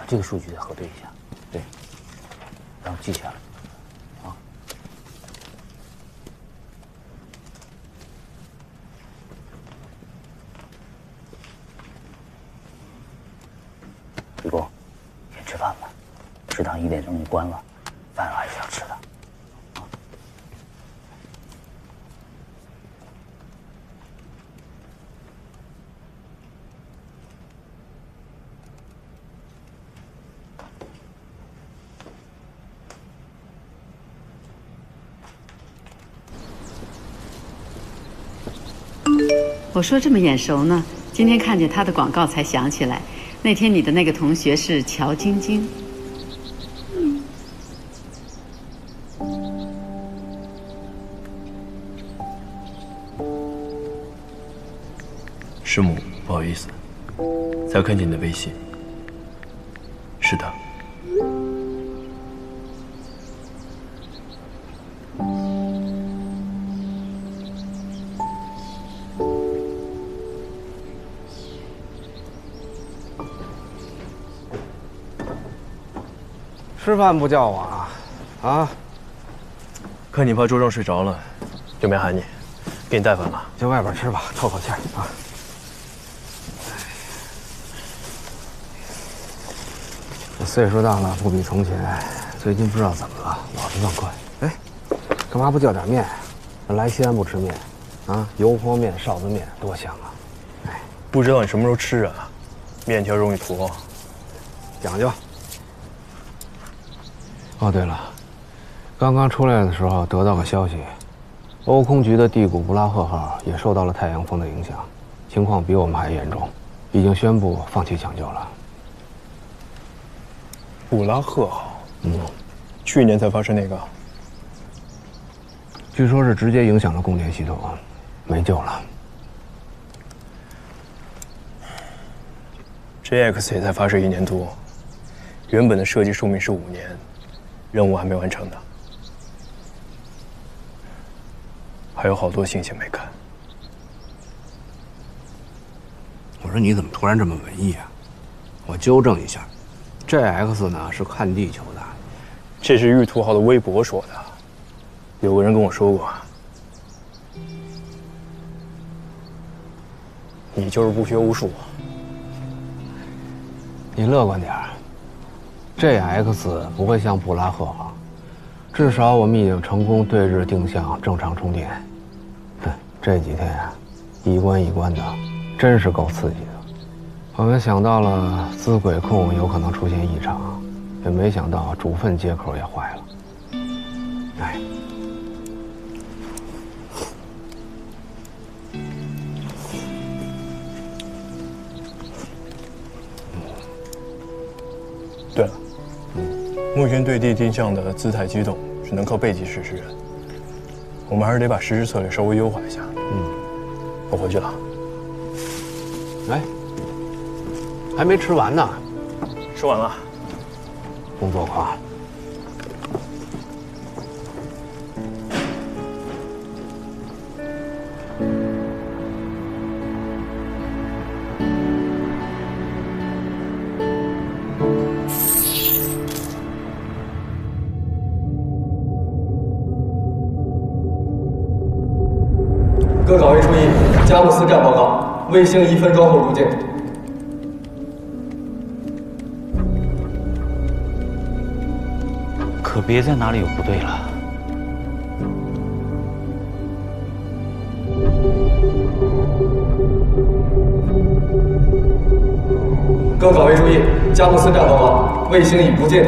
这个数据再核对一下。对，然后记下来。啊。李工，先吃饭吧，食堂1点钟就关了，饭还是要吃的。 我说这么眼熟呢，今天看见他的广告才想起来，那天你的那个同学是乔晶晶。师母，不好意思，才看见你的微信。是的。 吃饭不叫我啊？啊！看你怕周正睡着了，就没喊你，给你带饭了。就外边吃吧，透口气啊。这岁数大了，不比从前。最近不知道怎么了，老是忘困。哎，干嘛不叫点面？来西安不吃面，啊，油泼面、臊子面多香啊！哎，不知道你什么时候吃啊？面条容易坨，讲究。 哦，对了，刚刚出来的时候得到个消息，欧空局的地谷布拉赫号也受到了太阳风的影响，情况比我们还严重，已经宣布放弃抢救了。布拉赫号，去年才发生那个，据说是直接影响了供电系统，没救了。JX 也才发射1年多，原本的设计寿命是5年。 任务还没完成呢，还有好多星星没看。我说你怎么突然这么文艺啊？我纠正一下，JX 呢是看地球的，这是玉兔号的微博说的，有个人跟我说过，你就是不学无术。你乐观点儿。 JX 不会像布拉赫号，至少我们已经成功对日定向正常充电。哼，这几天啊，一关一关的，真是够刺激的。我们想到了资轨控有可能出现异常，也没想到主分接口也坏了。哎，对了。 目前对地定向的姿态机动只能靠背击实施，我们还是得把实施策略稍微优化一下。我回去了。哎，还没吃完呢。吃完了。工作狂。各岗位注意，佳木斯站报告，卫星1分钟后入境。可别在哪里有不对了。各岗位注意，佳木斯站报告，卫星已不进。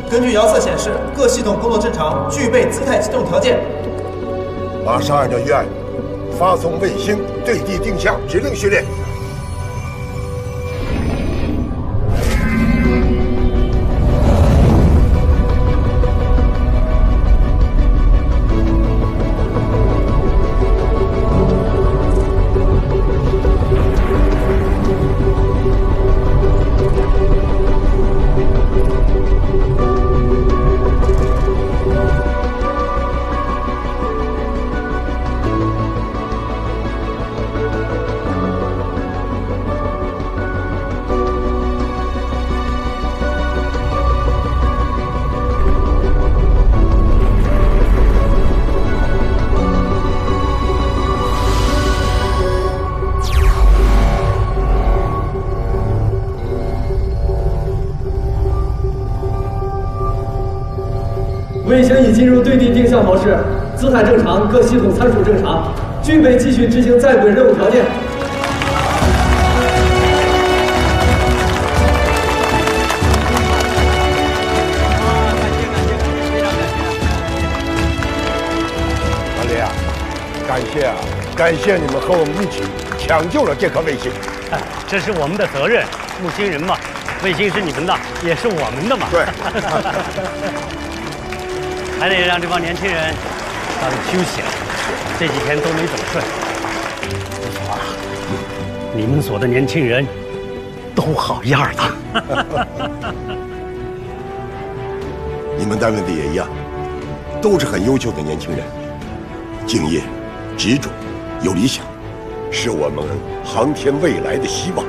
根据遥测显示，各系统工作正常，具备姿态机动条件。马上按照预案，发送卫星对地定向指令序列。卫星已进入对地定向模式，姿态正常，各系统参数正常，具备继续执行在轨任务条件。老李啊，感谢你们和我们一起抢救了这颗卫星。哎，这是我们的责任，木星人嘛，卫星是你们的，也是我们的嘛。对。还得让这帮年轻人早点休息了，这几天都没怎么睡。不错啊，你们所的年轻人都好样的。你们单位的也一样，都是很优秀的年轻人，敬业、执着、有理想，是我们航天未来的希望。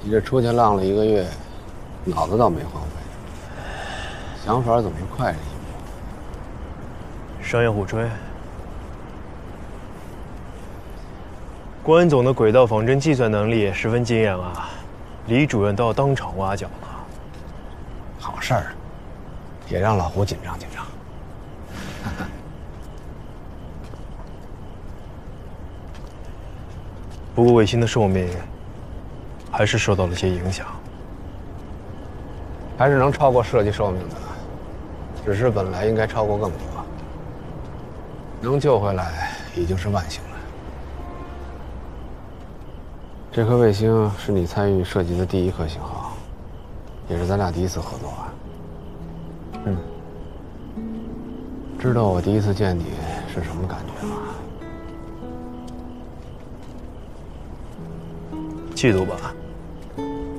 你这出去浪了1个月，脑子倒没荒废，想法总是快了一步。商业互吹。关总的轨道仿真计算能力也十分惊艳啊，李主任都要当场挖角了。好事儿，也让老胡紧张紧张。不过卫星的寿命还是受到了些影响，还是能超过设计寿命的，只是本来应该超过更多。能救回来已经是万幸了。这颗卫星是你参与设计的第1颗型号，也是咱俩第一次合作啊。嗯。知道我第一次见你是什么感觉吗？嫉妒吧，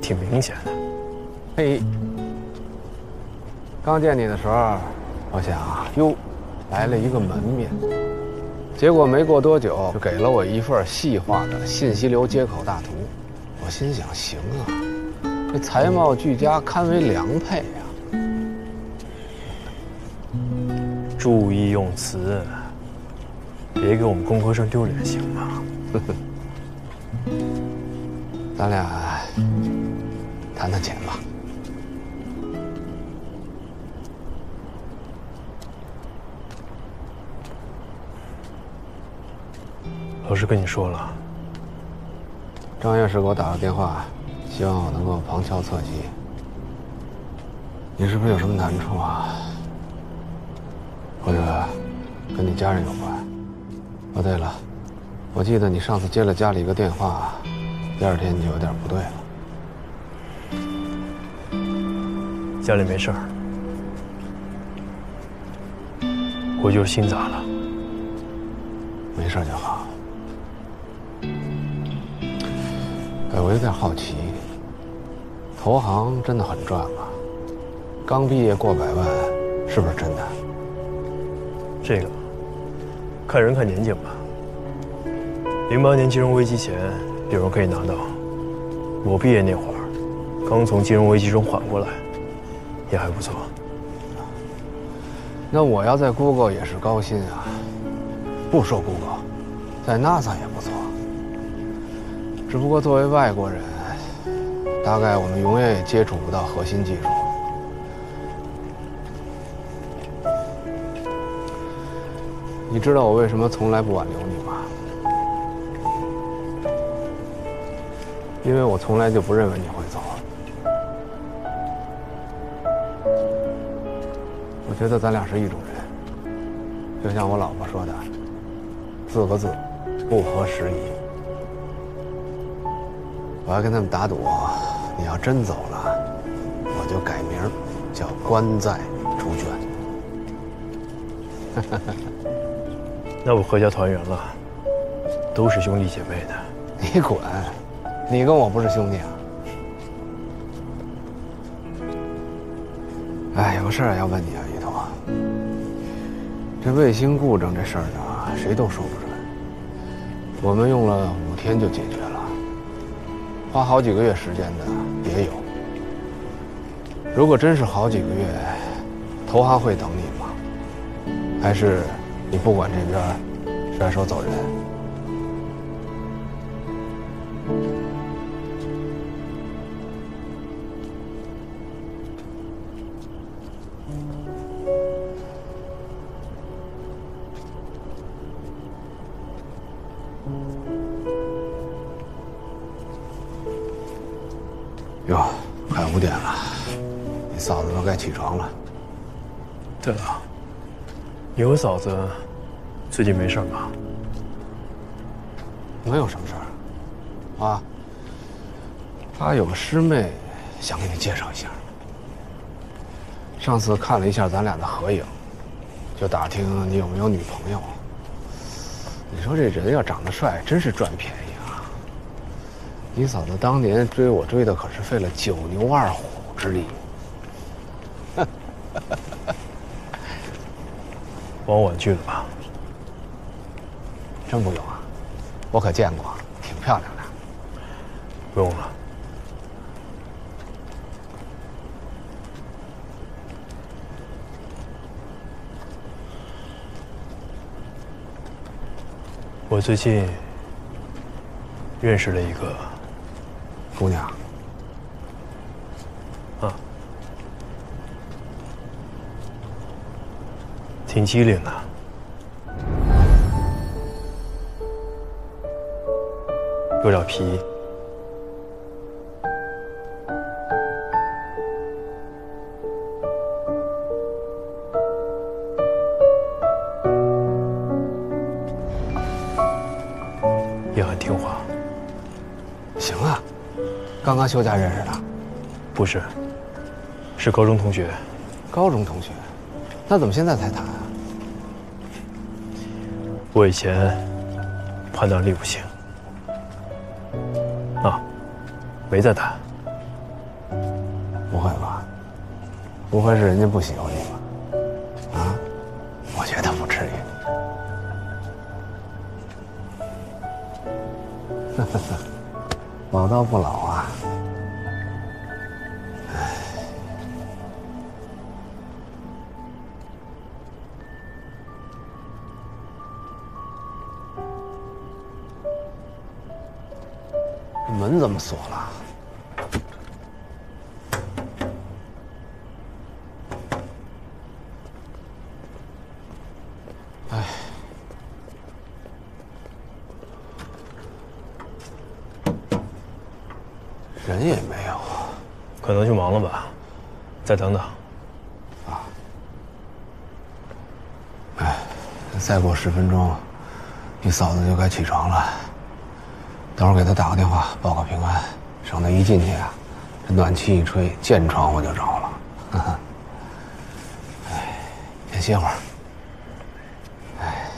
挺明显的。嘿，刚见你的时候，我想哟，来了一个门面。结果没过多久，就给了我一份细化的信息流接口大图。我心想，行啊，这才貌俱佳，堪为良配啊。注意用词，别给我们工科生丢脸，行吗？咱俩谈谈钱吧。老师跟你说了，张院士给我打个电话，希望我能够旁敲侧击。你是不是有什么难处啊？或者跟你家人有关？哦，对了，我记得你上次接了家里一个电话，第2天就有点不对了。家里没事儿，我就是心杂了。没事就好。哎，我有点好奇，投行真的很赚吗？刚毕业过100万，是不是真的？这个看人看年纪吧。08年金融危机前，有人可以拿到。我毕业那会儿，刚从金融危机中缓过来，也还不错。那我要在 Google 也是高薪啊。不说 Google， 在 NASA 也不错。只不过作为外国人，大概我们永远也接触不到核心技术。你知道我为什么从来不挽留你吗？因为我从来就不认为你会走。我觉得咱俩是一种人，就像我老婆说的，4个字，不合时宜。我还跟他们打赌，你要真走了，我就改名叫关在朱娟。那我阖家团圆了，都是兄弟姐妹的。你滚！你跟我不是兄弟啊！哎，有个事儿要问你啊，于彤。这卫星故障这事儿呢，谁都说不准。我们用了5天就解决了，花好几个月时间的也有。如果真是好几个月，投行会等你吗？还是你不管这边甩手走人？哟，快5点了，你嫂子都该起床了。对了，你和嫂子最近没事吧？能有什么事儿？啊，她有个师妹，想给你介绍一下。上次看了一下咱俩的合影，就打听你有没有女朋友。你说这人要长得帅，真是赚便宜啊！你嫂子当年追我追的可是费了9牛2虎之力。往婉拒了吧？真不用啊，我可见过，挺漂亮的。不用了。我最近认识了一个姑娘。啊，挺机灵的。有点皮。也很听话。行啊，刚刚休假认识的？不是，是高中同学。高中同学，那怎么现在才谈啊？我以前判断力不行。啊，没再谈。不会吧？不会是人家不喜欢你吧？啊？我觉得不至于。老道不老啊。门怎么锁了？哎，人也没有，可能去忙了吧，再等等。啊。哎，再过10分钟，你嫂子就该起床了。等会儿给她打个电话报个平安，省得一进去啊，这暖气一吹，见床我就着了。哎，先歇会儿。哎，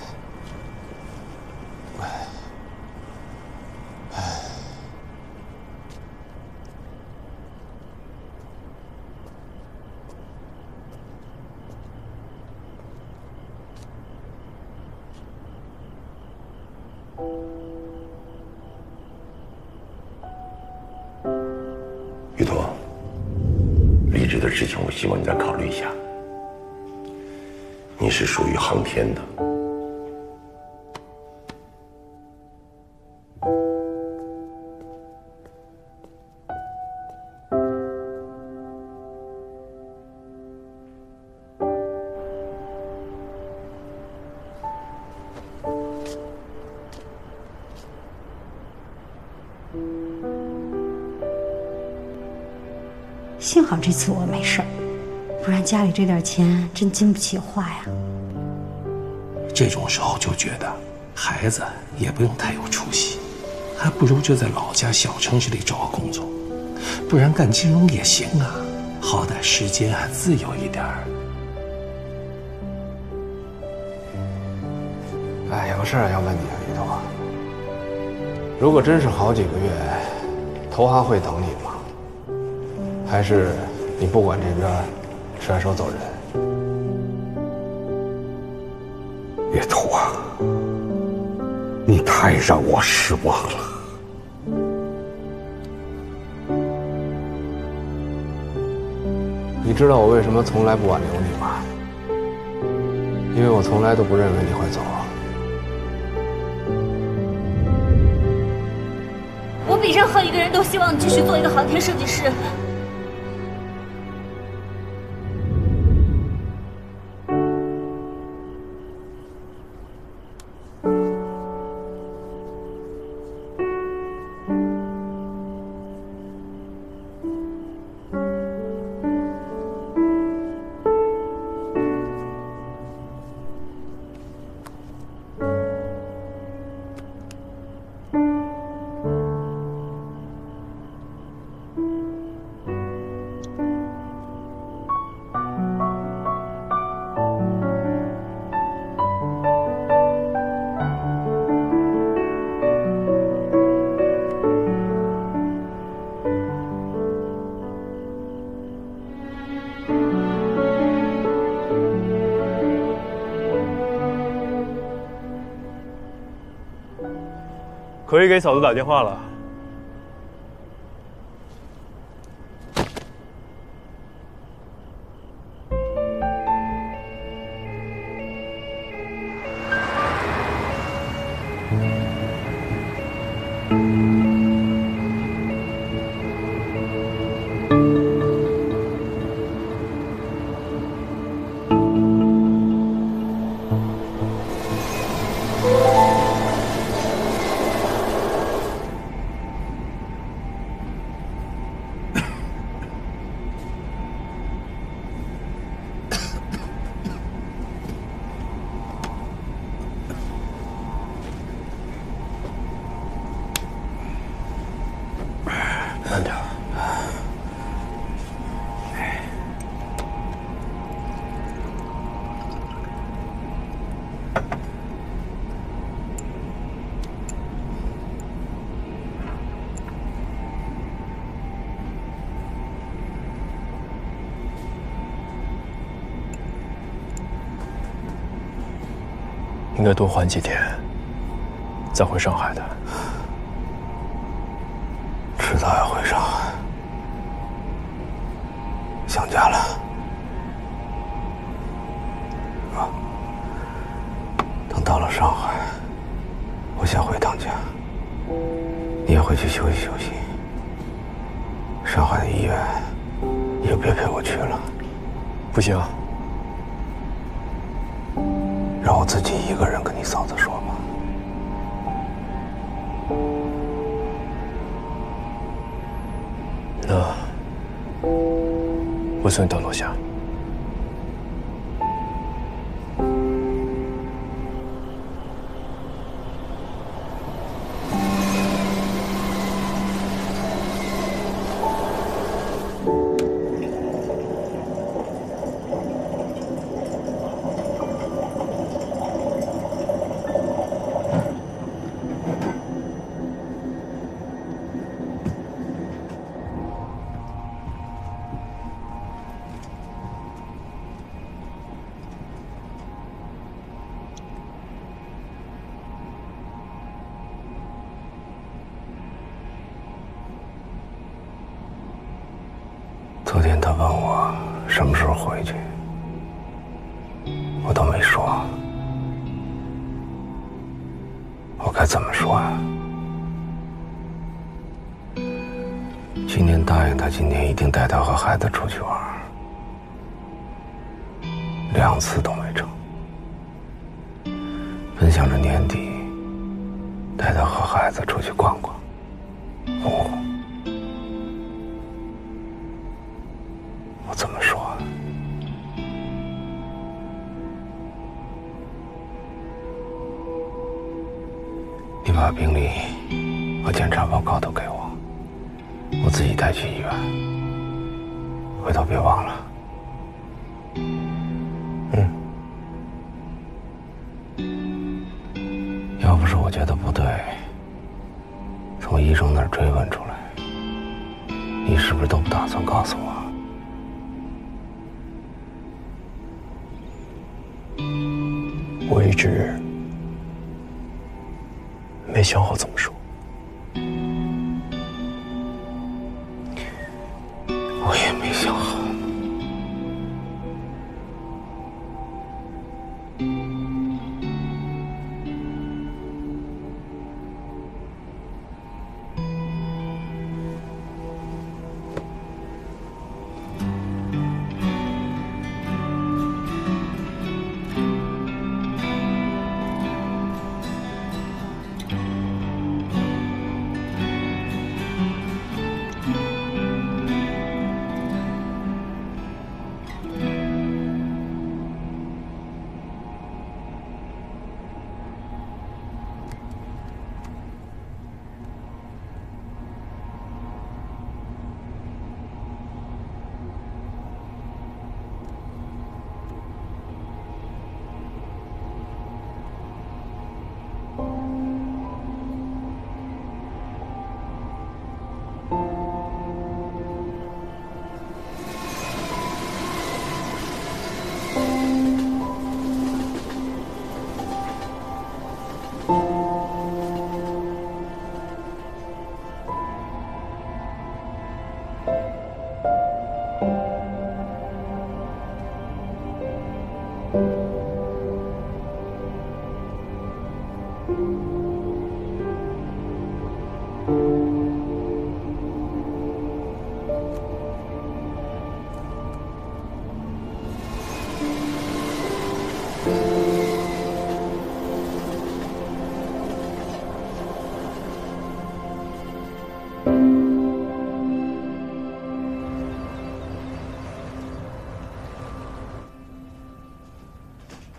玉托，离职的事情，我希望你再考虑一下。你是属于航天的，幸好这次我没事儿，不然家里这点钱真经不起花呀。这种时候就觉得孩子也不用太有出息，还不如就在老家小城市里找个工作，不然干金融也行啊，好歹时间还自由一点儿。哎，有个事儿要问你啊，于头。如果真是好几个月，投行会等你吗？还是你不管这边甩手走人？别头啊！你太让我失望了。你知道我为什么从来不挽留你吗？因为我从来都不认为你会走。我比任何一个人都希望你继续做一个航天设计师。可以给嫂子打电话了。慢点。应该多缓几天，再回上海的。迟早要回上海，想家了。啊，等到了上海，我想回趟家，你也回去休息休息。上海的医院也别陪我去了。不行。让我自己一个人跟你嫂子说吧。那我送你到楼下。昨天他问我什么时候回去，我都没说。我该怎么说啊？今年答应他，今年一定带他和孩子出去玩，2次都没成。本想着年底带他和孩子出去逛逛，哄哄。我怎么说啊？你把病历和检查报告都给我，我自己带去医院。回头别忘了。要不是我觉得不对，从医生那儿追问出来，你是不是都不打算告诉我？我一直没想好怎么说。我也没想好。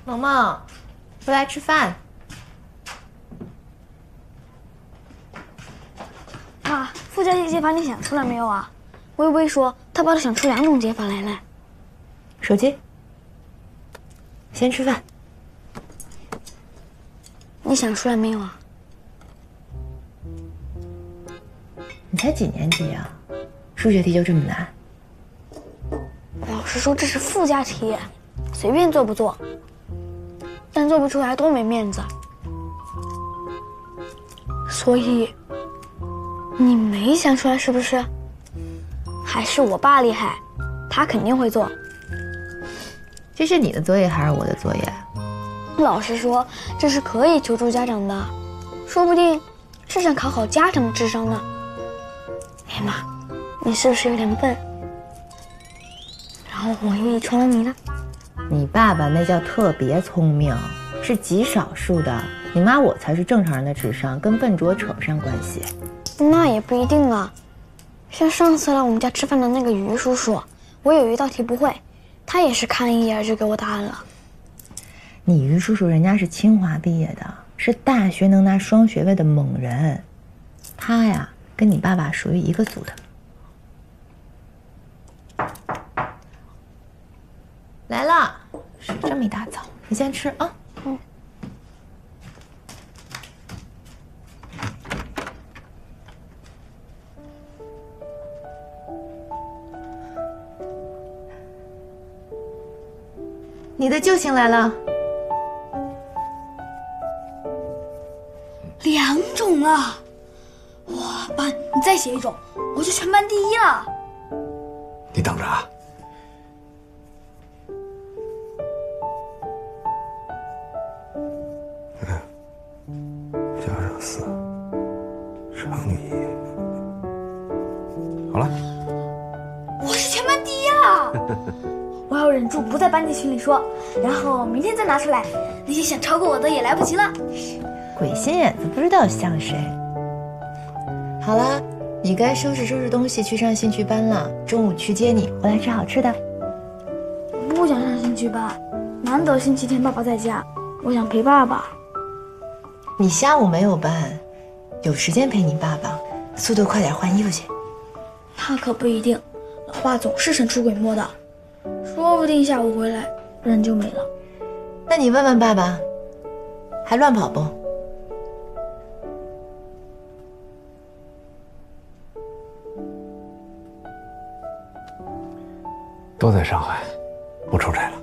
萌萌，回来吃饭。妈，附加题解法你想出来没有啊？微微说她把她想出2种解法来了。手机，先吃饭。你想出来没有啊？你才几年级啊？数学题就这么难？老师说这是附加题，随便做不做。但做不出来多没面子，所以你没想出来是不是？还是我爸厉害，他肯定会做。这是你的作业还是我的作业？老师说这是可以求助家长的，说不定是想考好家长的智商呢。哎妈，你是不是有点笨？然后我又遗传了你呢？你爸爸那叫特别聪明，是极少数的。你妈我才是正常人的智商，跟笨拙扯不上关系。那也不一定啊。像上次来我们家吃饭的那个于叔叔，我有一道题不会，他也是看一眼就给我答案了。你于叔叔人家是清华毕业的，是大学能拿双学位的猛人，他呀跟你爸爸属于一个组的。来了，吃这么一大早，你先吃啊。嗯。你的救星来了。2种啊！哇，爸，你再写1种，我就全班第1了。你等着啊。加上4乘以好了。我是全班第1了。我要忍住不在班级群里说，然后明天再拿出来，那些想超过我的也来不及了。鬼心眼子不知道像谁。好了，你该收拾收拾东西去上兴趣班了。中午去接你，回来吃好吃的。我不想上兴趣班，难得星期天爸爸在家，我想陪爸爸。你下午没有班，有时间陪你爸爸，速度快点换衣服去。那可不一定，老爸总是神出鬼没的，说不定下午回来人就没了。那你问问爸爸，还乱跑不？都在上海，不出差了。